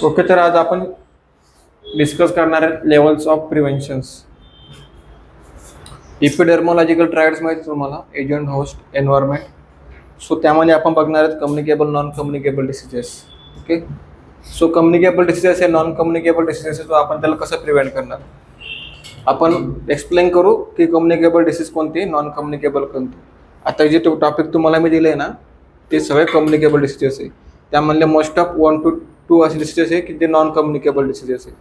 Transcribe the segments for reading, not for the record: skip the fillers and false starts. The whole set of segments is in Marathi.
ओके, तर आज आपण डिस्कस करणार आहे लेवल्स ऑफ प्रिव्हेन्शन्स. इपिडर्मोलॉजिकल ट्रायड्स माहिती तुम्हाला, एजंट, होस्ट, एन्व्हायरमेंट. सो त्यामध्ये आपण बघणार आहेत communicable, non communicable diseases. Okay, so communicable diseases आहे, नॉन कम्युनिकेबल डिसीजेस आहे, तो आपण त्याला कसं प्रिव्हेंट करणार आपण एक्सप्लेन करू की कम्युनिकेबल डिसीज कोणती, नॉन कम्युनिकेबल कोणती. आता जे टॉपिक तुम्हाला मी दिले ना ते सगळे कम्युनिकेबल डिसीजेस आहे. त्यामधले मोस्ट ऑफ 1 to 2 असे डिसीजेस आहे की ते नॉन कम्युनिकेबल डिसीजेस आहे.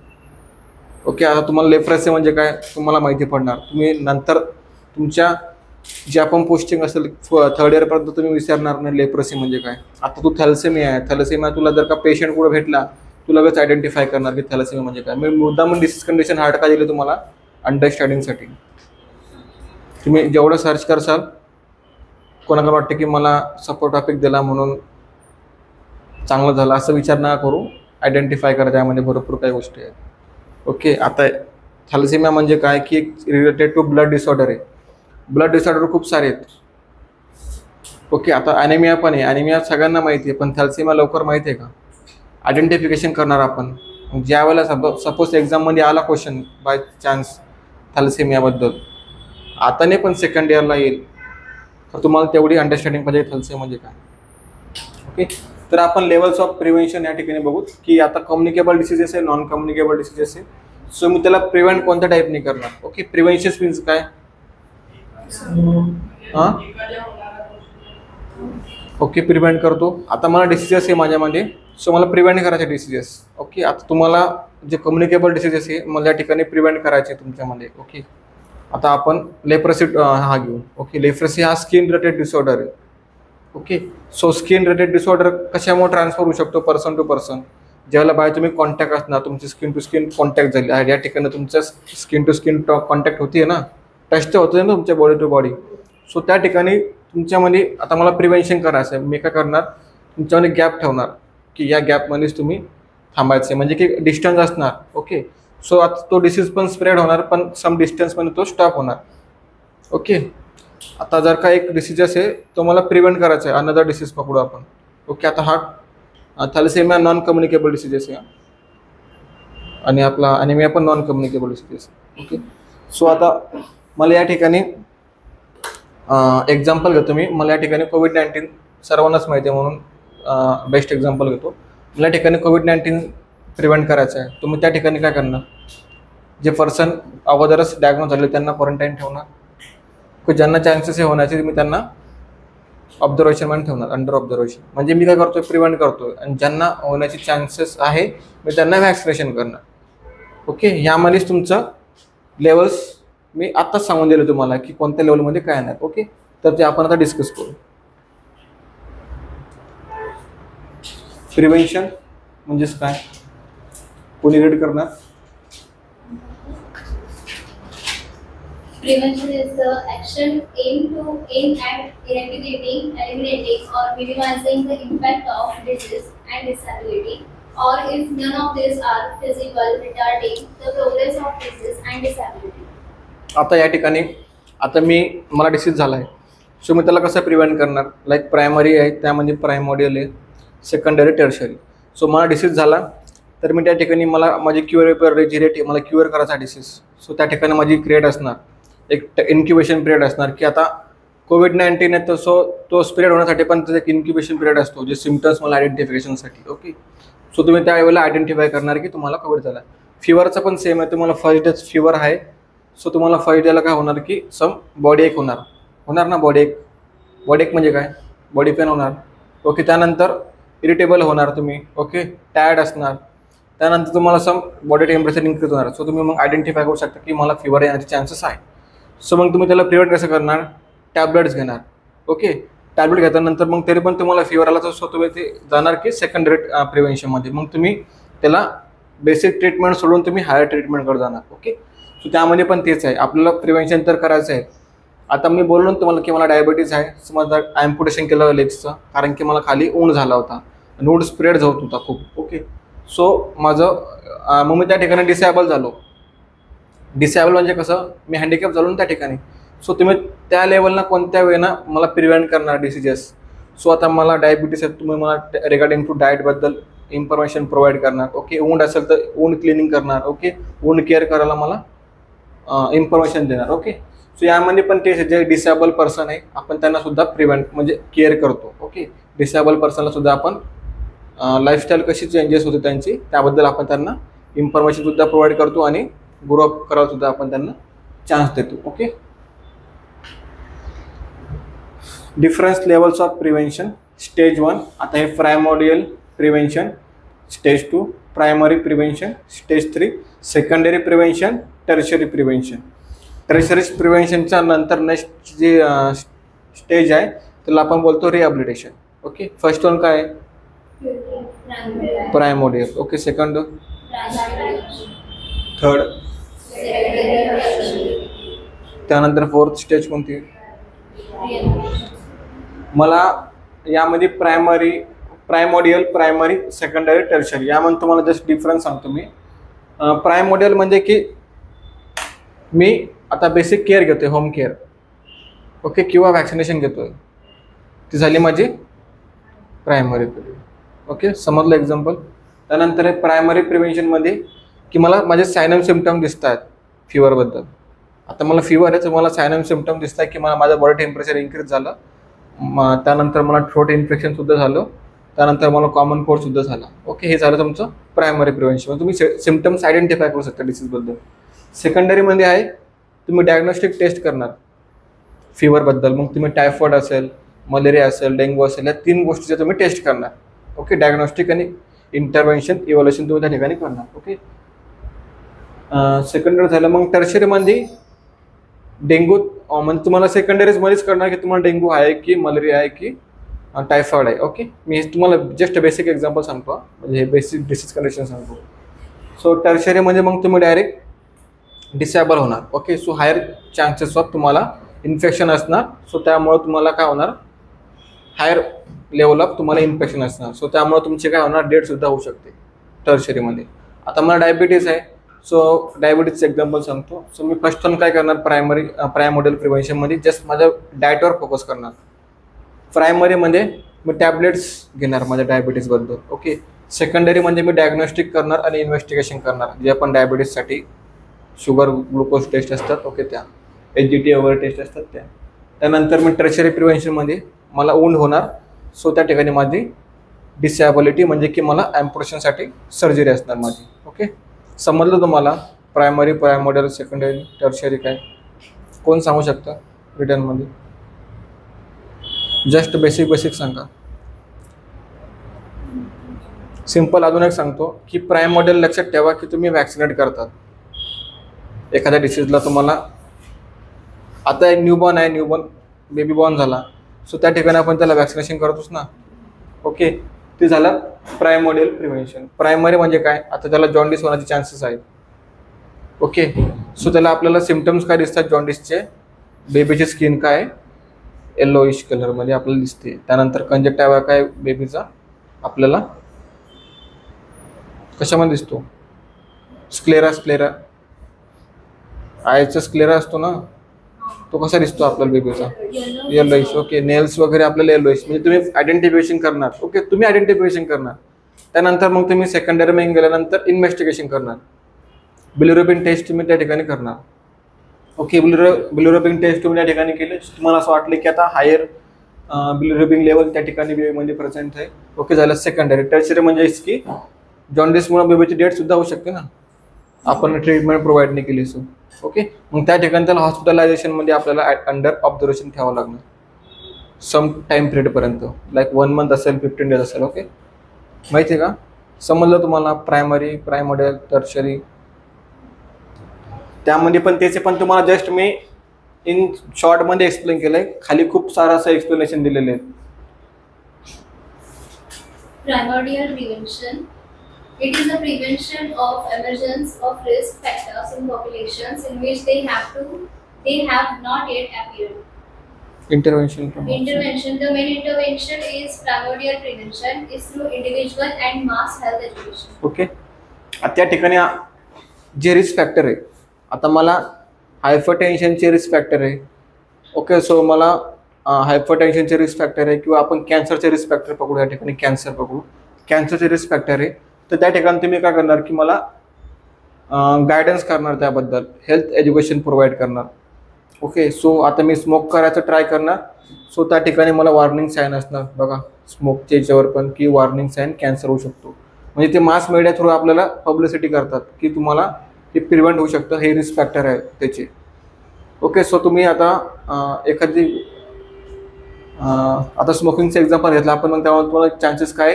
ओके, आता तुम्हाला लेप्रेसी म्हणजे काय तुम्हाला माहिती पडणार. तुम्ही नंतर तुमच्या जे आपण पोस्टिंग असेल 3rd इयरपर्यंत तुम्ही विचारणार नाही लेप्रेसी म्हणजे काय. आता तू थॅलेसेमिया आहे, थॅलेसेमिया तुला जर का पेशंट कुठे भेटला तू लगेच आयडेंटिफाय करणार की थॅलेसेमिया म्हणजे काय. मी मुद्दाम डिसीज कंडिशन हार्ड का दिली तुम्हाला अंडरस्टँडिंगसाठी. तुम्ही जेवढं सर्च करसाल, कोणाला वाटतं की मला सपोर्ट टॉपिक दिला म्हणून चांगलं झालं असं विचार नका करू. आयडेंटिफाय करा, त्यामध्ये भरपूर काही गोष्टी आहेत. ओके, आता थॅलेसेमिया म्हणजे काय की एक रिलेटेड टू ब्लड डिसऑर्डर आहे. ब्लड डिसऑर्डर खूप सारे आहेत. ओके, आता ॲनिमिया पण आहे. ॲनिमिया सगळ्यांना माहिती आहे, पण थॅलेसेमिया लवकर माहिती आहे का. आयडेंटिफिकेशन करणार आपण ज्या वेळेला सपोज एक्झाममध्ये आला क्वेश्चन बाय चान्स थॅलेसेमियाबद्दल, आता नाही पण सेकंड इयरला येईल, तर तुम्हाला तेवढी अंडरस्टँडिंग पाहिजे थॅलेसेमिया म्हणजे काय. ओके, तर आपण लेवल्स ऑफ प्रिव्हेन्शन या ठिकाणी बघू की आता कम्युनिकेबल डिसीजेस आहे, नॉन कम्युनिकेबल डिसीजेस आहे. सो मी त्याला प्रिव्हेंट कोणत्या टाईपने करणार. ओके, प्रिव्हेन्शन मीन्स काय. ओके, प्रिव्हेंट करतो. आता मला डिसीजेस आहे माझ्यामध्ये, सो मला प्रिव्हेंट करायचे डिसीजेस. ओके, आता तुम्हाला जे कम्युनिकेबल डिसीजेस आहे मला या ठिकाणी प्रिव्हेंट करायचे तुमच्यामध्ये. ओके, आता आपण लेप्रेसी हा घेऊ. ओके, लेप्रेसी हा स्किन रिलेटेड डिसऑर्डर आहे. Okay, so skin related disorder कशामुळे ट्रान्सफर होऊ शकतो पर्सन टू पर्सन. ज्यावेळेला बाय तुम्ही कॉन्टॅक्ट असणार, तुमची स्किन टू स्किन कॉन्टॅक्ट झाली आहे, या ठिकाणी तुमच्या स्किन टू स्किन कॉन्टॅक्ट होती ना, टच तर होतं ना तुमच्या बॉडी टू बॉडी. सो त्या ठिकाणी तुमच्यामध्ये आता मला प्रिव्हेन्शन करायचं आहे. मी काय करणार, तुमच्यामध्ये गॅप ठेवणार की या गॅपमध्येच तुम्ही थांबायचं आहे, म्हणजे की डिस्टन्स असणार. ओके, सो आता तो डिसीज पण स्प्रेड होणार, पण सम डिस्टन्समध्ये तो स्टॉप होणार. ओके, आता जर का एक डिसीज असेल तो मला प्रिव्हेंट करायचा आहे, अनदर डिसीज पकडू आपण. ओके, आता हा थॅलेसेमिया नॉन कम्युनिकेबल डिसीजेस आहे आणि आपला ॲनिमिया पण non communicable diseases. Okay, so आता मला या ठिकाणी एक्झाम्पल घेतो मी. मला या ठिकाणी कोविड-19 सर्वांनाच माहिती आहे म्हणून बेस्ट एक्झाम्पल घेतो. मला या ठिकाणी कोविड-19 प्रिव्हेंट करायचं आहे. तुम्ही त्या ठिकाणी काय करणार, जे पर्सन अगोदरच डायग्नोज झाले त्यांना क्वारंटाईन ठेवणार, की ज्यांना चान्सेस हे होण्याचे मी त्यांना ऑब्झर्वेशनमध्ये ठेवणार, अंडर ऑब्झर्वेशन. म्हणजे मी काय करतोय, प्रिव्हेंट करतोय, आणि ज्यांना होण्याचे चान्सेस आहे मी त्यांना वॅक्सिनेशन करणार. ओके, ह्यामध्येच तुमचं लेवल्स मी आत्ताच सांगून दिलं तुम्हाला की कोणत्या लेवलमध्ये काय नाही. ओके, तर ते आपण आता डिस्कस करू. प्रिव्हेन्शन म्हणजेच काय, कोणी रीड करणार. Prevention is the action aimed at eradicating, eliminating, or minimizing the impact of disease and disability, or if none of these are feasible, retarding the progress of disease and disability. आता या ठिकाणी मला डिसीज झाला आहे, सो मी त्याला कसं प्रिव्हेंट करणार. लाईक प्रायमरी आहे, त्यामध्ये प्रायमोडियल आहे, सेकंडरी, टर्शरी. सो मला डिसीज झाला तर मी त्या ठिकाणी मला माझी क्युरेबल रेट आहे, मला क्युअर करायचा डिसीज. सो त्या ठिकाणी माझी क्रिएट असणार एक इन्क्युबेशन पिरियड असणार की आता कोविड-19 आहे, तर सो तो स्प्रेड होण्यासाठी पण त्याचा एक इन्क्युबेशन पिरियड असतो, जे सिम्पटम्स मला आयडेंटिफिकेशनसाठी. ओके, सो तुम्ही त्यावेळेला आयडेंटिफाय करणार की तुम्हाला कोविड झाला. फिवरचं पण सेम आहे, तुम्हाला फर्स्ट डे फिवर आहे, सो तुम्हाला फर्स्ट डेला काय होणार की सम बॉडी एक होणार ना. बॉडी एक म्हणजे काय, बॉडी पेन होणार. ओके, त्यानंतर इरिटेबल होणार तुम्ही. ओके, टायर्ड असणार. त्यानंतर तुम्हाला सम बॉडी टेम्परेचर इन्क्रीज होणार. सो तुम्ही मग आयडेंटिफाय करू शकता की मला फिवर येण्याचे चान्सेस आहे. सो मग तुम्ही त्याला प्रिव्हेंट कसं करणार, टॅबलेट्स घेणार. ओके, टॅबलेट घेतल्यानंतर मग तरी पण तुम्हाला फिवर आला तर स्वतः ते जाणार की सेकंडरी प्रिव्हेन्शनमध्ये. मग तुम्ही त्याला बेसिक ट्रीटमेंट सोडून तुम्ही हायर ट्रीटमेंटकडे जाणार. ओके, सो त्यामध्ये पण तेच आहे, आपल्याला प्रिव्हेन्शन तर करायचं आहे. आता मी बोललो ना तुम्हाला की मला डायबिटीज आहे, समजा ॲम्पुटेशन केलं लेग्सचं, कारण की मला खाली ऊंड झाला होता, ऊंड स्प्रेड होत होता खूप. ओके, सो मग मी त्या ठिकाणी डिसेबल झालो. डिसेबल म्हणजे कसं, मी हँडिकॅप झालो ना त्या ठिकाणी. सो तुम्ही त्या लेवलला कोणत्या वेळेला मला प्रिव्हेंट करणार डिसीजेस. सो आता मला डायबिटीस आहे, तुम्ही मला रिगार्डिंग टू डाएटबद्दल इन्फॉर्मेशन प्रोव्हाइड करणार. ओके, वुंड असेल तर वुंड क्लिनिंग करणार. ओके, वुंड केअर करायला मला इन्फॉर्मेशन देणार. ओके, सो यामध्ये पण ते जे डिसेबल पर्सन आहे आपण त्यांना सुद्धा प्रिव्हेंट म्हणजे केअर करतो. ओके, डिसेबल पर्सनला सुद्धा आपण लाईफस्टाईल कशी चेंजेस होते त्यांची त्याबद्दल आपण त्यांना इन्फॉर्मेशन सुद्धा प्रोव्हाइड करतो आणि ग्रो अप करायला सुद्धा आपण त्यांना चान्स देतो. Okay, difference levels of prevention. Stage 1 आता हे primordial prevention, stage 2 primary prevention, stage 3 secondary prevention, tertiary prevention. Tertiary प्रिव्हेन्शनच्या नंतर नेक्स्ट जे स्टेज आहे त्याला आपण बोलतो रिहॅबिलिटेशन. ओके, फर्स्ट वन काय आहे? प्रायमोडियल. ओके, सेकंड, थर्ड, त्यानंतर फोर्थ स्टेज कोणती? मला यामध्ये प्रायमोडियल, प्रायमरी, सेकंडरी, टर्शरी यामध्ये तुम्हाला जस्ट डिफरन्स सांगतो मी. प्रायमोडियल म्हणजे की मी आता बेसिक केअर घेतोय, होम केअर. ओके, किंवा वॅक्सिनेशन घेतोय, ती झाली माझी प्रायमरी. ओके, समजलं एक्झाम्पल. त्यानंतर आहे प्रायमरी प्रिव्हेन्शनमध्ये की मला माझे सायनम सिम्पटम दिसत आहेत फीवरबद्दल. आता मला फीवर आहे तर मला सायनम सिम्पटम दिसत आहे की मला माझं बॉडी टेम्परेचर इन्क्रीज झालं, त्यानंतर मला थ्रोट इन्फेक्शनसुद्धा झालं, त्यानंतर मला कॉमन कोल्डसुद्धा झाला. ओके, हे झालं तुमचं प्रायमरी प्रिव्हेन्शन. तुम्ही सिम्पटम्स आयडेंटिफाय करू शकता डिसीजबद्दल. सेकंडरीमध्ये आहे तुम्ही डायग्नोस्टिक टेस्ट करणार फीवरबद्दल. मग तुम्ही टायफॉइड असेल, मलेरिया असेल, डेंग्यू असेल, या 3 गोष्टीचे तुम्ही टेस्ट करणार. ओके, डायग्नोस्टिक आणि इंटरव्हेन्शन इव्हॅल्युएशन तुम्ही त्या ठिकाणी करणार. ओके, सेकंडरी झालं. मग टर्शरीमध्ये डेंग्यू म्हणजे तुम्हाला सेकंडरीजमध्येच करणार की तुम्हाला डेंग्यू आहे की मलेरिया आहे की टायफॉइड आहे. ओके, मी तुम्हाला जस्ट बेसिक एक्झाम्पल सांगतो, म्हणजे हे बेसिक डिसीज कंडिशन सांगतो. सो टर्शरीमध्ये मग तुम्ही डायरेक्ट डिसेबल होणार. Okay, so higher chances of तुम्हाला इन्फेक्शन असणार. सो त्यामुळे तुम्हाला काय होणार, हायर लेवल ऑफ तुम्हाला इन्फेक्शन असणार. सो त्यामुळे तुमचे काय होणार, डेथसुद्धा होऊ शकते टर्शरीमध्ये. आता मला डायबिटीज आहे, सो डायबिटीजचं एक्झाम्पल सांगतो. सो मी फर्स्ट वन काय करणार, प्रायमोडियल प्रिव्हेन्शनमध्ये जस्ट माझ्या डाएटवर फोकस करणार. प्रायमरीमध्ये मी टॅबलेट्स घेणार माझ्या डायबिटीजबद्दल. ओके, सेकंडरीमध्ये मी डायग्नोस्टिक करणार आणि इन्व्हेस्टिगेशन करणार, जे आपण डायबिटीजसाठी शुगर ग्लुकोज टेस्ट असतात. ओके, त्या HGT वगैरे टेस्ट असतात त्या. त्यानंतर मी टर्शरी प्रिव्हेन्शनमध्ये मला वुंड होणार. सो त्या ठिकाणी माझी डिसॅबिलिटी म्हणजे की मला ॲम्प्युटेशनसाठी सर्जरी असणार माझी. ओके, समजलं तुम्हाला प्रायमरी, प्रायमोडियल, सेकंडरी, टर्शरी काय? कोण सांगू शकतं रिटर्नमध्ये? जस्ट बेसिक सांगा. सिम्पल अजून एक सांगतो की प्रायमोडियल लक्षात ठेवा की तुम्ही वॅक्सिनेट करतात एखाद्या डिसीजला. तुम्हाला आता एक न्यूबॉर्न आहे, न्यूबॉर्न बेबी बॉर्न झाला, सो त्या ठिकाणी आपण त्याला वॅक्सिनेशन करतोच ना. ओके, ते झालं प्रायमोडियल प्रिव्हेन्शन. प्रायमरी म्हणजे काय, आता त्याला जॉन्डिस होण्याचे चान्सेस आहेत. ओके, सो त्याला आपल्याला सिम्पटम्स काय दिसतात जॉन्डिसचे, बेबीची स्किन काय येल्लोइश कलरमध्ये आपल्याला दिसते. त्यानंतर कंजक्टिव्हा काय बेबीचा आपल्याला कशामध्ये दिसतो, स्क्लेरा आयचा स्क्लेरा असतो ना, तो कसा दिसतो आपल्याला बेबीचा, येल्लोइश. ओके, नेल्स वगैरे आपल्याला येल्लोइश, म्हणजे तुम्ही आयडेंटिफिकेशन करणार. ओके, तुम्ही आयडेंटिफिकेशन करणार. त्यानंतर मग तुम्ही सेकंडरीमध्ये गेल्यानंतर इन्व्हेस्टिगेशन करणार. बिलिरुबिन टेस्ट तुम्ही त्या ठिकाणी करणार. ओके, बिलिरुबिन टेस्ट तुम्ही त्या ठिकाणी केले, तुम्हाला असं वाटलं की आता हायर बिलिरुबिन लेवल त्या ठिकाणी बेबीमध्ये प्रेझेंट आहे. ओके, झालं सेकंडरी. टर्शरी म्हणजे की जॉन्डिसमुळे बेबीची डेथसुद्धा होऊ शकते ना, आपण ट्रीटमेंट प्रोव्हाइड नाही केली. सो ओके, मग त्या ठिकाणी त्याला हॉस्पिटलायझेशनमध्ये आपल्याला अंडर ऑब्झर्वेशन ठेवावं लागणार सम टाईम पिरियडपर्यंत, लाईक 1 मंथ असेल, 15 डेज असेल. ओके, माहिती आहे का? समजलं तुम्हाला प्रायमरी, प्रायमोडियल, टर्शरी. त्यामध्ये पण त्याचे पण तुम्हाला जस्ट मी इन शॉर्टमध्ये एक्सप्लेन केलं आहे, खाली खूप सारं असं एक्सप्लेनेशन दिलेलं आहे. Primordial prevention. It is the prevention of emergence of risk factors in populations in which they have not yet appeared. Intervention. Intervention. The main intervention is primordial prevention is through individual and mass health education. Okay, त्या ठिकाणी जे रिस्क फॅक्टर आहे, आता मला हायपरटेन्शनचे रिस्क फॅक्टर आहे. ओके, सो मला हायपरटेन्शनचे रिस्क फॅक्टर आहे किंवा आपण कॅन्सरचे रिस्क फॅक्टर पकडू, या ठिकाणी कॅन्सर पकडू, कॅन्सरचे रिस्क फॅक्टर आहे, तर त्या ठिकाणी तुम्ही काय करणार की मला गायडन्स करणार, त्याबद्दल हेल्थ एज्युकेशन प्रोव्हाइड करणार. ओके, सो आता मी स्मोक करायचं ट्राय करणार, सो त्या ठिकाणी मला वॉर्निंग साईन असणार बघा स्मोकच्या याच्यावर पण की वॉर्निंग साईन कॅन्सर होऊ शकतो. म्हणजे ते मास मीडिया थ्रू आपल्याला पब्लिसिटी करतात की तुम्हाला हे प्रिव्हेंट होऊ शकतं, हे रिस्क फॅक्टर आहे त्याचे. ओके, सो तुम्ही आता एखादी आता स्मोकिंगचं एक्झाम्पल घेतलं आपण, मग त्यामुळे तुम्हाला चान्सेस काय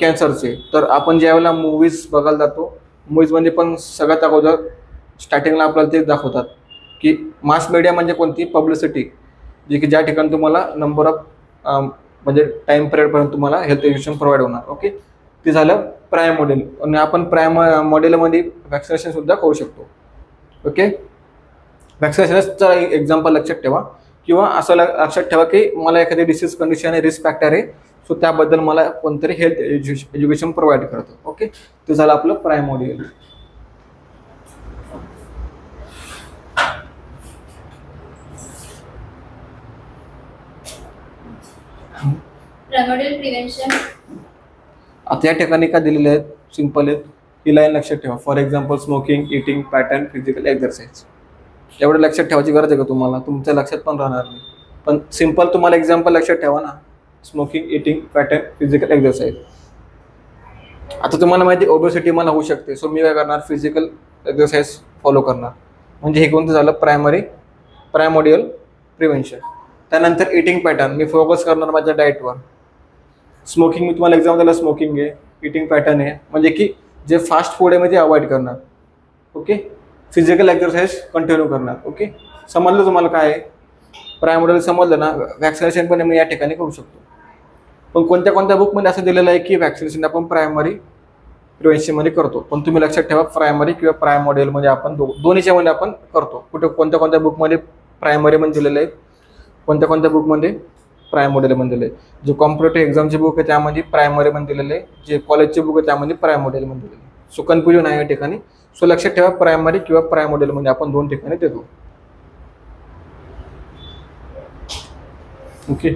कॅन्सरचे. तर आपण ज्यावेळेला मूवीज बघायला जातो, मूवीजमध्ये पण सगळ्यात अगोदर स्टार्टिंगला आपल्याला तेच दाखवतात की मास मीडिया म्हणजे कोणती, पब्लिसिटी, जी की ज्या ठिकाणी तुम्हाला नंबर ऑफ म्हणजे टाईम पिरियडपर्यंत तुम्हाला हेल्थ एज्युकेशन प्रोव्हाइड होणार. ओके, ते झालं प्राईम मॉडेल. आणि आपण प्राईम मॉडेलमध्ये वॅक्सिनेशन सुद्धा करू शकतो. ओके, वॅक्सिनेशनचा एक्झाम्पल लक्षात ठेवा, किंवा असं लक्षात ठेवा की मला एखादी डिसीज कंडिशन आहे, रिस्क फॅक्टर आहे, सो त्याबद्दल मला कोणतरी हेल्थ एज्युकेशन प्रोव्हाइड करतं. ओके, ते झालं आपलं प्राईम मॉडेल. Primordial prevention. आता या ठिकाणी काय दिलेले आहेत, सिंपल आहेत, ही लाईन लक्षात ठेवा. For example smoking, eating pattern, physical exercise. एवढं लक्षात ठेवायची गरज आहे का तुम्हाला, तुमच्या लक्षात पण राहणार नाही, पण सिंपल तुम्हाला एक्झाम्पल लक्षात ठेवा ना, smoking, eating pattern, physical exercise. आता तुम्हाला माहिती ओबेसिटी मला होऊ शकते, सो मी काय करणार, फिजिकल एक्झरसाइज फॉलो करणार. म्हणजे हे कोणतं झालं, प्रायमोडियल प्रिव्हेन्शन. त्यानंतर इटिंग पॅटर्न, मी फोकस करणार माझ्या डाएटवर. स्मोकिंग, मी तुम्हाला एक्झाम्पल दिला, स्मोकिंग आहे, इटिंग पॅटर्न आहे, म्हणजे की जे फास्ट फूड आहे मी ते अवॉइड करणार. ओके, फिजिकल एक्झरसाइज कंटिन्यू करणार. ओके, समजलं तुम्हाला काय आहे, प्रायमोडियल समजलं ना. वॅक्सिनेशन पण मी या ठिकाणी करू शकतो, पण कोणत्या कोणत्या बुकमध्ये असं दिलेलं आहे की वॅक्सिनेशन आपण प्रायमरी प्रिव्हेन्शनमध्ये करतो. पण तुम्ही लक्षात ठेवा, प्रायमरी किंवा प्रायमोडियलमध्ये आपण दोन्हीच्यामध्ये आपण करतो. कुठे कोणत्या कोणत्या बुकमध्ये प्रायमरीमध्ये दिलेलं आहे, कोणत्या कोणत्या बुकमध्ये प्रायमोडियलमध्ये दिले. जे कॉम्पिटेटिव्ह एक्झामचे बुक आहे त्यामध्ये प्रायमरीमध्ये दिलेले आहे, जे कॉलेजचे बुक आहे त्यामध्ये प्रायमोडियलमध्ये दिलेले आहे. सो कन्फ्युजन आहे या ठिकाणी. सो लक्षात ठेवा, प्रायमरी किंवा प्रायमोडियलमध्ये आपण दोन ठिकाणी देतो. Okay,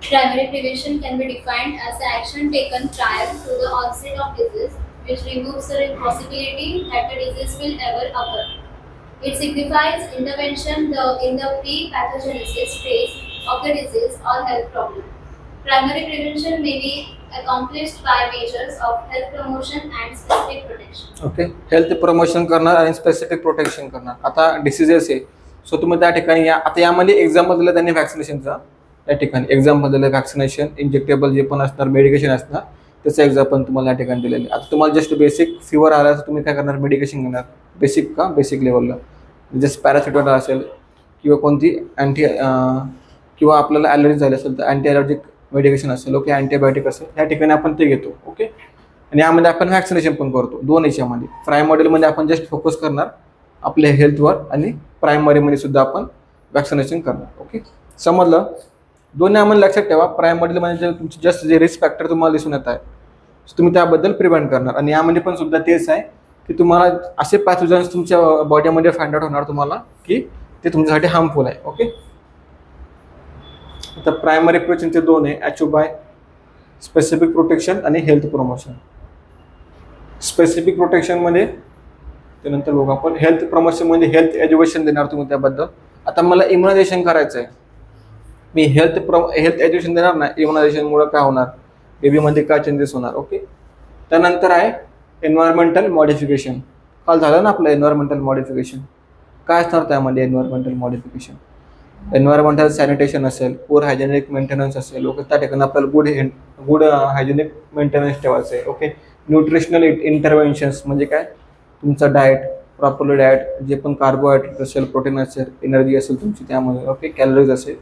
Primary prevention can be defined as the action taken prior to the onset of disease, which removes the possibility that the disease will ever occur. It signifies intervention in the pre-pathogenesis phase of the disease or health problem. Primary prevention may be accomplished by measures of health promotion and specific protection. Okay, health promotion करणार आणि स्पेसिफिक प्रोटेक्शन करणार. आता डिसीजेस आहे, सो तुम्ही त्या ठिकाणी आता यामध्ये एक्झाम्पल दिलं त्यांनी वॅक्सिनेशनचा. त्या ठिकाणी एक्झाम्पल दिलं वॅक्सिनेशन, इंजेक्टेबल जे पण असणार, मेडिकेशन असणार, त्याचं एक्झाम्पल तुम्हाला या ठिकाणी दिलेलं आहे. आता तुम्हाला जस्ट बेसिक फिवर आला तर तुम्ही काय करणार, मेडिकेशन घेणार. बेसिक का, बेसिक लेवलला जस्ट पॅरासिटामॉल असेल किंवा कोणती किंवा आपल्याला ॲलर्जी झाली असेल तर अँटी ॲलर्जिक मेडिकेशन असेल. ओके, अँटीबायोटिक असेल, या ठिकाणी आपण ते घेतो. ओके, आणि यामध्ये आपण वॅक्सिनेशन पण करतो. दोन याच्यामध्ये प्रायमोडियलमध्ये आपण जस्ट फोकस करणार आपल्या हेल्थवर, आणि प्रायमरीमध्ये सुद्धा आपण वॅक्सिनेशन करणार. ओके, समजलं. दोन्ही आम्हाला लक्षात ठेवा, प्रायमोडियलमध्ये जे तुमचे जस्ट जे रिस्क फॅक्टर तुम्हाला दिसून येत आहे तुम्ही त्याबद्दल प्रिव्हेंट करणार. आणि यामध्ये पण सुद्धा तेच आहे की तुम्हाला असे पॅथोजन्स तुमच्या बॉडीमध्ये फाइंड आउट होणार तुम्हाला की ते तुमच्यासाठी हार्मफुल आहे. ओके, आता प्रायमरी प्रिव्हेन्शनचे दोन आहे, अचीव बाय स्पेसिफिक प्रोटेक्शन आणि हेल्थ प्रमोशन. स्पेसिफिक प्रोटेक्शनमध्ये त्यानंतर बघू आपण. हेल्थ प्रमोशनमध्ये हेल्थ एज्युकेशन देणार तुम्ही त्याबद्दल. आता मला इम्युनायझेशन करायचं आहे, मी हेल्थ एज्युकेशन देणार ना. इम्युनायझेशनमुळे काय होणार, बेबीमध्ये काय चेंजेस होणार. ओके, त्यानंतर आहे एन्व्हायरमेंटल मॉडिफिकेशन. काल झालं ना आपलं एन्व्हायरमेंटल मॉडिफिकेशन. काय असणार त्यामध्ये एन्व्हायरमेंटल मॉडिफिकेशन, एन्व्हायरमेंटल सॅनिटेशन असेल, पूर हायजेनिक मेंटेनन्स असेल. ओके, त्या ठिकाणी आपल्याला गुड हायजेनिक मेंटेनन्स ठेवायचं आहे. ओके, न्यूट्रिशनल इंटरव्हेन्शन्स म्हणजे काय, तुमचा डाएट प्रॉपरली डाएट, जे पण कार्बोहायड्रेट असेल, प्रोटीन असेल, एनर्जी असेल तुमची त्यामध्ये. ओके, कॅलरीज असेल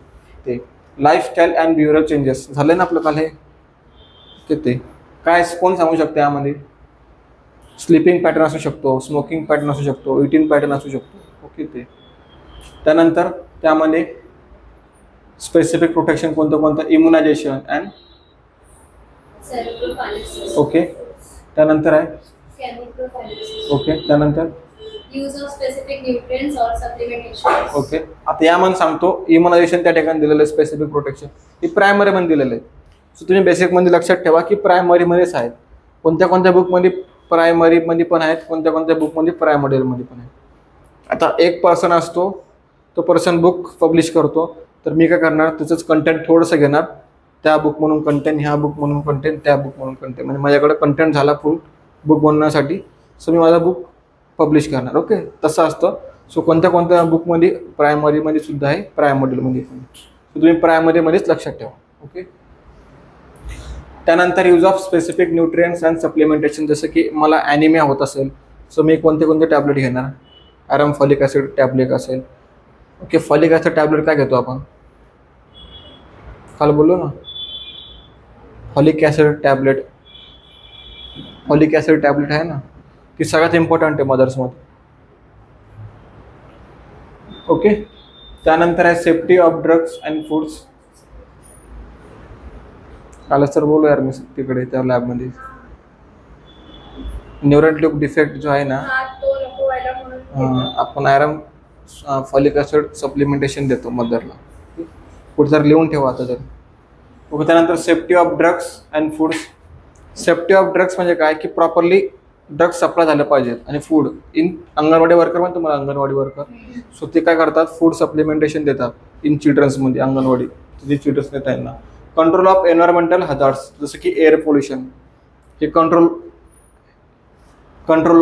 ते. लाईफस्टाईल अँड बिहेवियरल चेंजेस झाले ना आपलं काल हे. ते काय कोण सांगू शकते यामध्ये, स्लीपिंग पॅटर्न असू शकतो, स्मोकिंग पॅटर्न असू शकतो, इटिंग पॅटर्न असू शकतो. ओके, ते. त्यानंतर त्यामध्ये स्पेसिफिक प्रोटेक्शन कोणतं कोणतं, इम्युनायझेशन अँड Cerebrophylaxis. ओके, त्यानंतर आहे Chemoprophylaxis. ओके, त्यानंतर use of specific nutrients or supplementations. Okay, आता यामध्ये सांगतो इम्युनायझेशन त्या ठिकाणी दिलेलं आहे, स्पेसिफिक प्रोटेक्शन ही प्रायमरी मध्ये दिलेलं आहे. सो तुम्ही बेसिक मध्ये लक्षात ठेवा की प्रायमरी मध्येच आहेत. कोणत्या कोणत्या बुकमध्ये प्रायमरी मध्ये पण आहेत, कोणत्या कोणत्या बुकमध्ये प्रायमरी मध्ये पण आहेत. आता एक पर्सन असतो, तो पर्सन बुक पब्लिश करतो, तर मी काय करणार त्याचंच कंटेंट थोडंसं घेणार, त्या बुक म्हणून कंटेंट, ह्या बुक म्हणून कंटेंट, त्या बुक म्हणून कंटेंट, म्हणजे माझ्याकडे कंटेंट झाला फुल बुक बनवण्यासाठी. सो मी माझा बुक पब्लिश करणार. ओके, तसं असतं. सो कोणत्या कोणत्या बुकमध्ये प्रायमरीमध्ये सुद्धा आहे, प्रायमरीमध्ये पण. सो तुम्ही प्रायमरीमध्येच लक्षात ठेवा. ओके, त्यानंतर use of specific nutrients and supplementation. जसं की मला ॲनिमिया होत असेल, सो मी कोणते कोणते टॅबलेट घेणार, आयरन फॉलिक ॲसिड टॅबलेट असेल. ओके, फॉलिक ॲसिड टॅबलेट काय घेतो आपण, काल बोललो ना, folic acid tablet, folic acid tablet आहे ना, ती सगळ्यात इम्पॉर्टंट आहे मदर्समध्ये. ओके, त्यानंतर आहे safety of drugs and foods. कालच तर बोलू यार मी तिकडे त्या लॅबमध्ये. न्यूरोट्यूब डिफेक्ट जो आहे ना, तो नको व्हायला म्हणून आपण आयरन फॉलिक ॲसिड सप्लिमेंटेशन देतो मदरला. कुठे जर लिहून ठेवा आता तर. ओके, त्यानंतर safety of drugs and foods. Safety of drugs म्हणजे काय की प्रॉपरली ड्रग्स सप्लाय झालं पाहिजेत. आणि फूड इन अंगणवाडी वर्कर पण तुम्हाला अंगणवाडी वर्कर, सो ते काय करतात, फूड सप्लिमेंटेशन देतात इन चिल्ड्रन्समध्ये, अंगणवाडी जे चिल्ड्रन्स देतात त्यांना. कंट्रोल ऑफ एन्व्हायरमेंटल हजार्ड्स, जसं की एअर पोल्युशन, हे कंट्रोल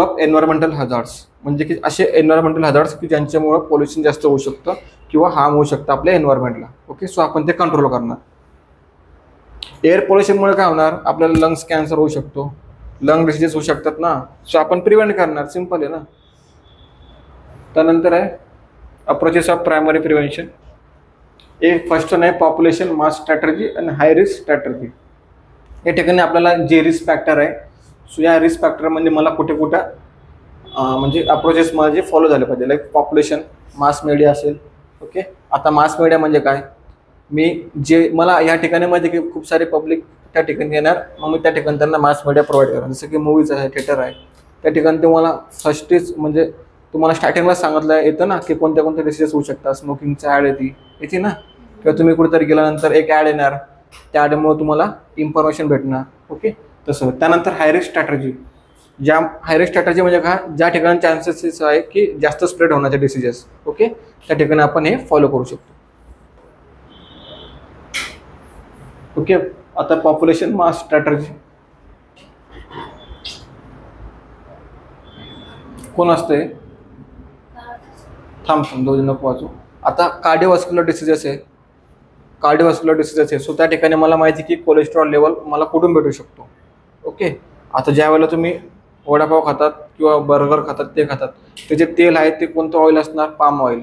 ऑफ एन्व्हायरमेंटल हजार्ड्स म्हणजे की असे एन्व्हायरमेंटल हजार्ड्स की ज्यांच्यामुळं पोल्युशन जास्त होऊ शकतं किंवा हार्म होऊ शकतं आपल्या एन्व्हायरमेंटला. ओके, सो आपण ते कंट्रोल करणार. एअर पोल्युशनमुळे काय होणार, आपल्याला लंग्स कॅन्सर होऊ शकतो, लंग डिसीजेस होऊ शकतात ना, सो आपण प्रिव्हेंट करणार. सिम्पल आहे ना. त्यानंतर आहे अप्रोचेस ऑफ प्रायमरी प्रिव्हेन्शन. एक फर्स्ट आहे पॉप्युलेशन मास स्ट्रॅटर्जी आणि हाय रिस्क स्ट्रॅटर्जी. या ठिकाणी आपल्याला जे रिस्क फॅक्टर आहे, सो या रिस्क फॅक्टरमध्ये मला कुठे कुठं म्हणजे अप्रोचेस माझे फॉलो झाले पाहिजे. लाईक पॉप्युलेशन, मास मीडिया असेल. ओके, आता मास मीडिया म्हणजे काय, मी जे मला या ठिकाणी माहिती की खूप सारे पब्लिक त्या ठिकाणी येणार, मग मी त्या ठिकाणी त्यांना मास मीडिया प्रोव्हाइड करणार. जसं की मूवीज आहे, थिएटर आहे, त्या ठिकाणी तुम्हाला फर्स्टच म्हणजे तुम्हाला स्टार्टिंगला सांगितलं येतं ना की कोणत्या कोणत्या डिसीजेस होऊ शकतात. स्मोकिंगची ॲड येते ना, किंवा तुम्ही कुठेतरी गेल्यानंतर एक ॲड येणार, त्या ॲडमुळे तुम्हाला इन्फॉर्मेशन भेटणार. ओके, तसं. त्यानंतर हायरिस्क स्ट्रॅटर्जी. ज्या हायरिस्क स्ट्रॅटर्जी म्हणजे काय, ज्या ठिकाणी चान्सेस आहे की जास्त स्प्रेड होण्याचे डिसीजेस. ओके, त्या ठिकाणी आपण हे फॉलो करू शकतो. ओके, आता पॉप्युलेशन मास स्ट्रॅटर्जी कोण असते, थांब दोन नको वाचू. आता कार्डिओव्हास्क्युलर डिसीजेस आहे, कार्डिओव्हास्क्युलर डिसीजेस आहे. सो त्या ठिकाणी मला माहिती की कोलेस्ट्रॉल लेवल मला कुठून भेटू शकतो. ओके, आता ज्या वेळेला तुम्ही वडापाव खातात किंवा बर्गर खातात, ते खातात, त्याचे तेल आहे ते कोणतं ऑइल असणार, पाम ऑइल.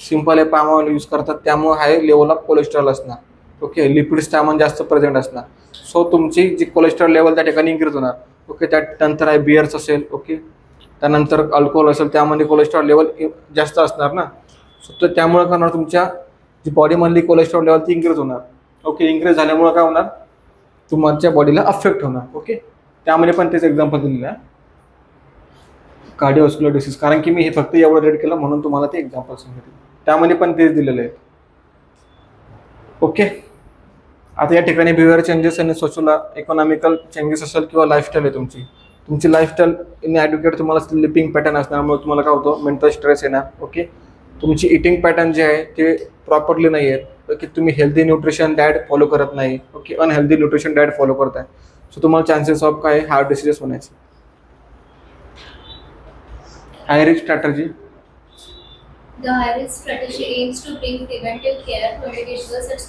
सिम्पल आहे, पाम ऑइल यूज करतात, त्यामुळे हाय लेवल ऑफ कोलेस्ट्रॉल असणार. ओके, लिपिड्स त्यामध्ये जास्त प्रेझेंट असणार. सो तुमची जी कोलेस्ट्रॉल लेवल त्या ठिकाणी इन्क्रीज होणार. ओके, त्यानंतर आहे बिअर्स असेल. ओके, त्यानंतर अल्कोहोल असेल, त्यामध्ये कोलेस्ट्रॉल लेवल जास्त असणार ना. सो त्यामुळे काय होणार, तुमच्या जी बॉडीमधली कोलेस्ट्रॉल लेवल ती इन्क्रीज होणार. ओके, इन्क्रीज झाल्यामुळे काय होणार, तुमच्या बॉडीला अफेक्ट होणार. ओके, त्यामध्ये पण तेच एक्झाम्पल दिलेलं आहे कार्डिओव्हास्क्युलर डिसीज, कारण की मी हे फक्त एवढं रेड केलं म्हणून तुम्हाला ते एक्झाम्पल सांगितले, त्यामध्ये पण तेच दिलेलं आहे. ओके, आता या ठिकाणी बिहेवियर चेंजेस आणि सोशल इकॉनॉमिकल चेंजेस असेल किंवा लाईफस्टाईल आहे तुमची लाईफस्टाईल इन ॲड्युकेट, तुम्हाला स्लिपिंग पॅटर्न असल्यामुळे तुम्हाला काय होतं, मेंटल स्ट्रेस येणार. ओके, तुमची इटिंग पॅटर्न जे आहे ते प्रॉपरली नाही आहे. ओके, तुम्ही हेल्दी न्यूट्रिशन डाएट फॉलो करत नाही. Okay, unhealthy nutrition diet follow करताय, सो तुम्हाला चान्सेस ऑफ काय हार्ट डिसीजेस होण्याचे. High risk strategy. The high-risk strategy aims to bring preventive care to individuals at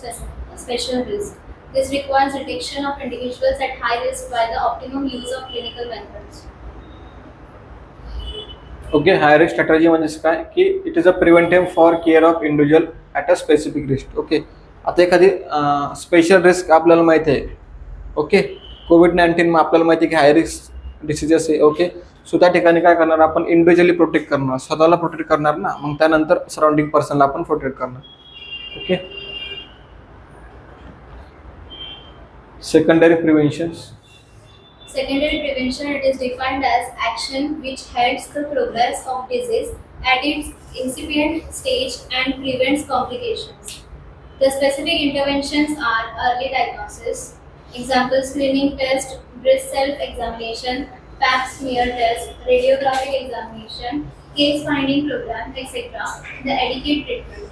special risk. This requires detection of individuals at high risk by the optimum use of clinical methods. Okay, high risk strategy म्हणजे काय की it is a preventive for care of individual at a specific risk. Okay, आता एखादी स्पेशल रिस्क आपल्याला माहिती आहे. ओके, कोविड-19 मग आपल्याला माहिती आहे की हाय रिस्क डिसीजेस आहे. ओके, सो त्या ठिकाणी काय करणार, आपण इंडिव्हिज्युअली प्रोटेक्ट करणार, स्वतःला प्रोटेक्ट करणार ना, मग त्यानंतर सराउंडिंग पर्सनला आपण प्रोटेक्ट करणार. Okay, secondary preventions. Secondary prevention, it is defined as action which helps the progress of disease at its incipient stage and prevents complications. The specific interventions are early diagnosis, example screening test, breast self-examination, pap smear test, radiographic examination, case finding program, etc. The adequate treatment.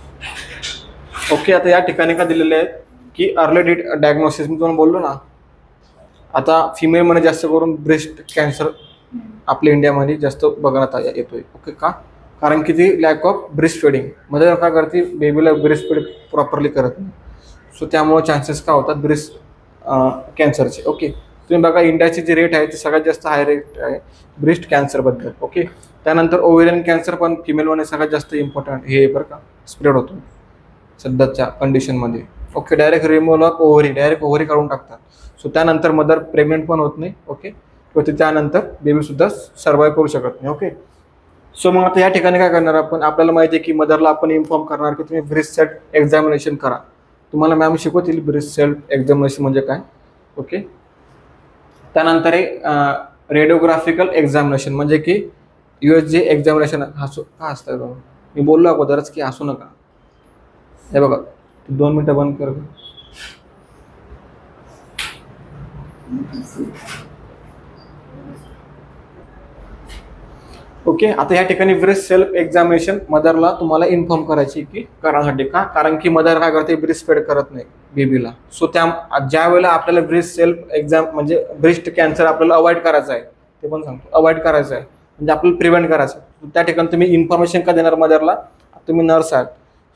Okay, आता या ठिकाणी का दिलेले आहे की अर्ली डायग्नोसिस, मी तुम्हाला बोललो ना, आता फिमेलमध्ये जास्त करून ब्रेस्ट कॅन्सर आपल्या इंडियामध्ये जास्त बघण्यात येतोय. ओके, का? कारण की ती lack of breast feeding, mother काय करते, बेबीला ब्रेस्ट फीड प्रॉपरली करत नाही. सो त्यामुळे चान्सेस काय होतात ब्रेस्ट कॅन्सरचे. ओके, तुम्ही बघा इंडियाची जी रेट आहे ती सगळ्यात जास्त हाय रेट आहे ब्रेस्ट कॅन्सरबद्दल. ओके, त्यानंतर ओव्हेरियन कॅन्सर पण फिमेलमध्ये सगळ्यात जास्त इम्पॉर्टंट हे बरं का स्प्रेड होतो सध्याच्या कंडिशनमध्ये. Okay, direct removal of ovary, direct ovary काढून टाकतात. सो त्यानंतर मदर प्रेग्नेंट पण होत नाही. ओके, किंवा त्यानंतर बेबीसुद्धा सर्वाईव्ह करू शकत नाही. ओके, सो मग आता या ठिकाणी काय करणार आपण, आपल्याला माहिती आहे की मदरला आपण इन्फॉर्म करणार की तुम्ही ब्रेस्ट सेल्फ एक्झामिनेशन करा. तुम्हाला मॅम शिकवतील ब्रेस्ट सेल्फ एक्झामिनेशन म्हणजे काय. ओके, त्यानंतर रेडिओग्राफिकल एक्झामिनेशन म्हणजे की USG एक्झामिनेशन. का असतं बघा, मी बोललो अगोदरच की हसू नका. हे बघा, 2 मिनटं बंद कर. ओके, आता या ठिकाणी ब्रेस्ट सेल्फ एक्झामिनेशन मदरला तुम्हाला इन्फॉर्म करायची की करण्यासाठी. का? कारण की मदर काय करते, ब्रेस्ट फीड करत नाही बेबीला. सो ज्या वेळेला आपल्याला ब्रेस्ट सेल्फ एक्झाम म्हणजे ब्रेस्ट कॅन्सर आपल्याला अवॉइड करायचं आहे, ते पण सांगतो, अवॉइड करायचं आहे म्हणजे आपल्याला प्रिव्हेंट करायचं आहे. त्या ठिकाणी तुम्ही इन्फॉर्मेशन का देणार मदरला, तुम्ही नर्स आहात.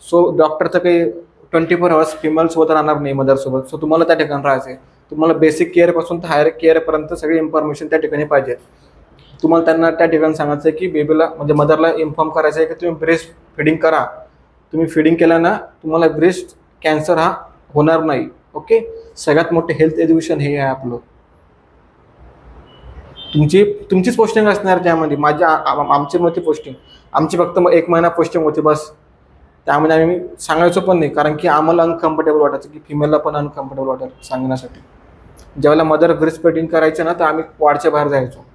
सो डॉक्टरचं काही 24 आवर्स फिमेलसोबत राहणार नाही मदरसोबत. सो तुम्हाला त्या ठिकाणी राहायचं आहे. तुम्हाला बेसिक केअरपासून तर हायर केअरपर्यंत सगळी इन्फॉर्मेशन त्या ठिकाणी पाहिजे. तुम्हाला त्यांना त्या ठिकाणी सांगायचं आहे की बेबीला म्हणजे मदरला इन्फॉर्म करायचं आहे की तुम्ही ब्रेस्ट फिडिंग करा. तुम्ही फिडिंग केलं ना तुम्हाला ब्रेस्ट कॅन्सर हा होणार नाही. ओके, सगळ्यात मोठे हेल्थ एज्युकेशन हे आहे आपलं. तुमचीच पोस्टिंग असणार त्यामध्ये. आमची नव्हती पोस्टिंग, आमची फक्त 1 महिना पोस्टिंग होती बस. त्यामध्ये आम्ही सांगायचो पण नाही कारण की आम्हाला अनकम्फर्टेबल वाटायचं की फिमेलला पण अनकम्फर्टेबल वाटायचं सांगण्यासाठी. ज्यावेळेला मदर ब्रेस्ट फिडिंग करायचं ना तर आम्ही वार्डच्या बाहेर जायचो.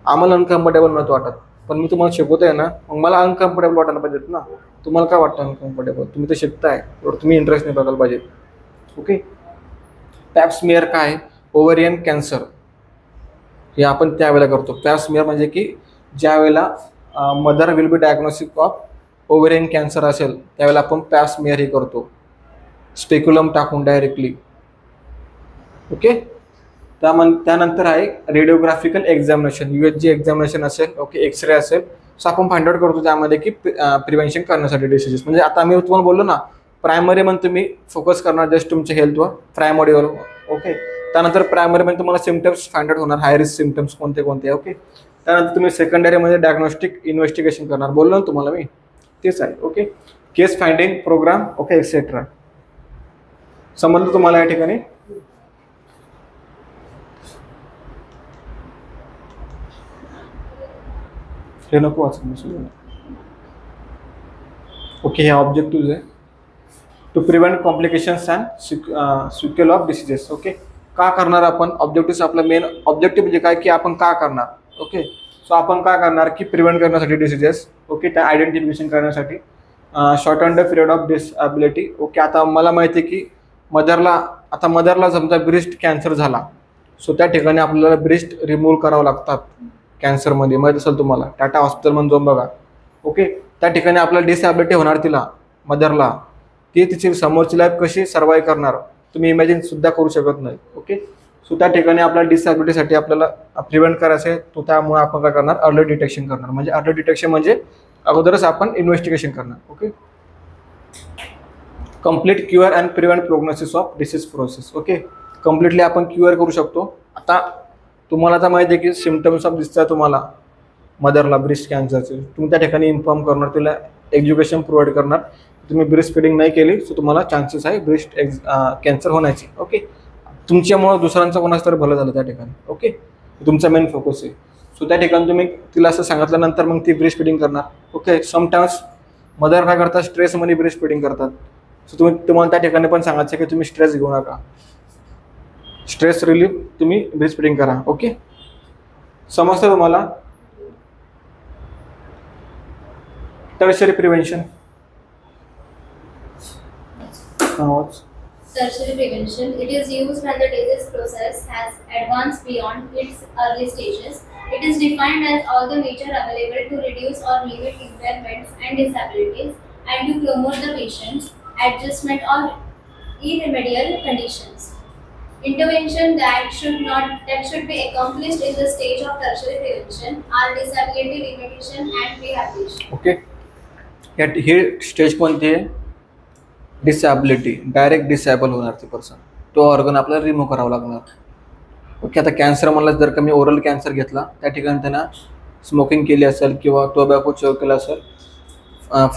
आम्हाला अनकम्फर्टेबल नव्हतं वाटत, पण मी तुम्हाला शिकवतोय ना मग मला अनकम्फर्टेबल वाटायला पाहिजेत ना. तुम्हाला काय वाटतं अनकम्फर्टेबल, तुम्ही तर शिकताय, तुम्ही इंटरेस्ट नाही बघायला पाहिजे. ओके, पॅप स्मिअर काय, ओव्हरियन कॅन्सर हे आपण त्यावेळेला करतो. पॅप स्मिअर म्हणजे की ज्या वेळेला mother will be diagnosis of ovarian cancer असेल त्यावेळेला आपण पॅप स्मिअर हे करतो, स्पेक्युलम टाकून डायरेक्टली. ओके, त्यानंतर आहे रेडिओग्राफिकल एक्झामिनेशन, USG एक्झामिनेशन असेल. ओके, एक्सरे असेल. सो आपण फाइंड आउट करतो त्यामध्ये की प्रिव्हेन्शन करण्यासाठी डिसीजेस. म्हणजे आता मी तुम्हाला बोललो ना प्रायमरी मध्ये तुम्ही फोकस करणार जस्ट तुमच्या हेल्थवर, प्रायमरीवर. ओके, त्यानंतर प्रायमरीमध्ये तुम्हाला सिम्पटम्स फाइंड आउट होणार, हाय रिस्क सिम्पटम्स कोणते कोणते. ओके, त्यानंतर तुम्ही सेकंडरीमध्ये डायग्नोस्टिक इन्व्हेस्टिगेशन करणार, बोललो ना तुम्हाला मी, तेच आहे. ओके, केस फाइंडिंग प्रोग्राम. Okay, etcetera. समजलं तुम्हाला या ठिकाणी. हे नको वाचून. ओके, हे ऑब्जेक्टिव्ह आहे to prevent complications and sequel of diseases. Okay, का करणार आपण ऑब्जेक्टिव्ह, आपला मेन ऑब्जेक्टिव्ह म्हणजे काय की आपण का करणार. ओके, सो आपण काय करणार की प्रिव्हेंट करण्यासाठी डिसीजेस. ओके, त्या आयडेंटिफिकेशन करण्यासाठी short under period of disability. Okay, आता मला माहिती आहे की मदरला समजा ब्रेस्ट कॅन्सर झाला, सो त्या ठिकाणी आपल्याला ब्रेस्ट रिमूव्ह करावं लागतात. कॅन्सरमध्ये माहीत असेल तुम्हाला, टाटा हॉस्पिटलमध्ये जाऊन बघा. ओके, त्या ठिकाणी आपल्याला डिसॅबिलिटी होणार तिला मदरला. ती तिची समोरची लाईफ कशी सर्वाईव्ह करणार तुम्ही इमॅजिन सुद्धा करू शकत नाही. ओके, सो त्या ठिकाणी आपल्याला डिसॅबिलिटीसाठी आपल्याला प्रिव्हेंट करायचं आहे. तो त्यामुळे आपण काय करणार, अर्ली डिटेक्शन करणार. म्हणजे अर्ली डिटेक्शन म्हणजे अगोदरच आपण इन्व्हेस्टिगेशन करणार. Okay, complete cure and prevent prognosis of disease process. Okay, completely आपण क्युअर करू शकतो. आता तुम्हाला आता माहिती आहे की सिम्पटम्स ऑफ दिसतात तुम्हाला मदरला ब्रेस्ट कॅन्सरचे, तुम्ही त्या ठिकाणी इन्फॉर्म करणार, तिला एज्युकेशन प्रोव्हाइड करणार. तुम्ही ब्रेस्ट फिडिंग नाही केली सो तुम्हाला चान्सेस आहे ब्रेस्ट कॅन्सर होण्याची. ओके, तुमच्यामुळं दुसऱ्यांचं कोणाचं तरी भलं झालं त्या ठिकाणी. ओके, तुमचा मेन फोकस आहे. सो त्या ठिकाणी तुम्ही तिला असं सांगितल्यानंतर मग ती ब्रेस्ट फिडिंग करणार. ओके, समटाइम्स मदर काय करतात, स्ट्रेसमध्ये ब्रेस्ट फिडिंग करतात. सो तुम्हाला त्या ठिकाणी पण सांगायचं की तुम्ही स्ट्रेस घेऊ नका. स्ट्रेस रिलीफ तुम्ही ब्रीथ स्प्रिंग करा. ओके, समजतं तुम्हाला? Tertiary prevention. Tertiary prevention. It is used when the disease process has advanced beyond its early stages. It is defined as all the measures available to reduce or limit impairments and disabilities and to promote the patient's adjustment or irremediable conditions. Intervention that should be accomplished in the stage of tertiary prevention are disability limitation and rehabilitation. Okay, यात हे स्टेज कोणती आहे? डिसॅबिलिटी. डायरेक्ट डिसॅबल होणार ते पर्सन, तो ऑर्गन आपल्याला रिमूव्ह करावा लागणार. ओके, आता कॅन्सर म्हणलं जर का मी ओरल कॅन्सर घेतला, त्या ठिकाणी त्यांना स्मोकिंग केली असेल किंवा टोबॅको चेव केला असेल,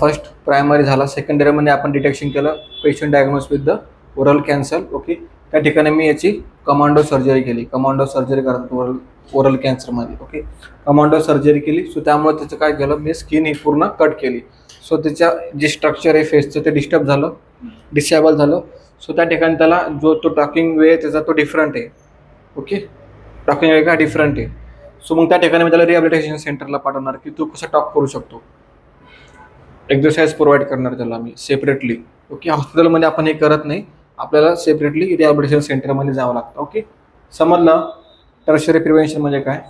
फर्स्ट प्रायमरी झाला, सेकंडरीमध्ये आपण डिटेक्शन केलं, patient diagnose with the oral cancer. Okay, त्या ठिकाणी मी याची कमांडो सर्जरी केली. कमांडो सर्जरी करतात ओरल कॅन्सरमध्ये. ओके, कमांडो सर्जरी केली. सो त्यामुळे त्याचं काय केलं, मी स्किन ही पूर्ण कट केली. सो त्याच्या जे स्ट्रक्चर आहे फेसचं ते डिस्टर्ब झालं, डिसेबल झालं. सो त्या ठिकाणी त्याला जो तो टॉकिंग वे त्याचा तो डिफरंट आहे. ओके, टॉकिंग वे का डिफरंट आहे. सो मग त्या ठिकाणी मी त्याला रिहॅबिलिटेशन सेंटरला पाठवणार की तू कसं टॉक करू शकतो, एक्सरसाइज प्रोव्हाइड करणार त्याला मी सेपरेटली. ओके, हॉस्पिटलमध्ये आपण हे करत नाही, आपल्याला सेपरेटली रिहॅबिलिटेशन सेंटरमध्ये जावं लागतं. ओके, समजलं? टर्शरी प्रिव्हेंशन म्हणजे काय?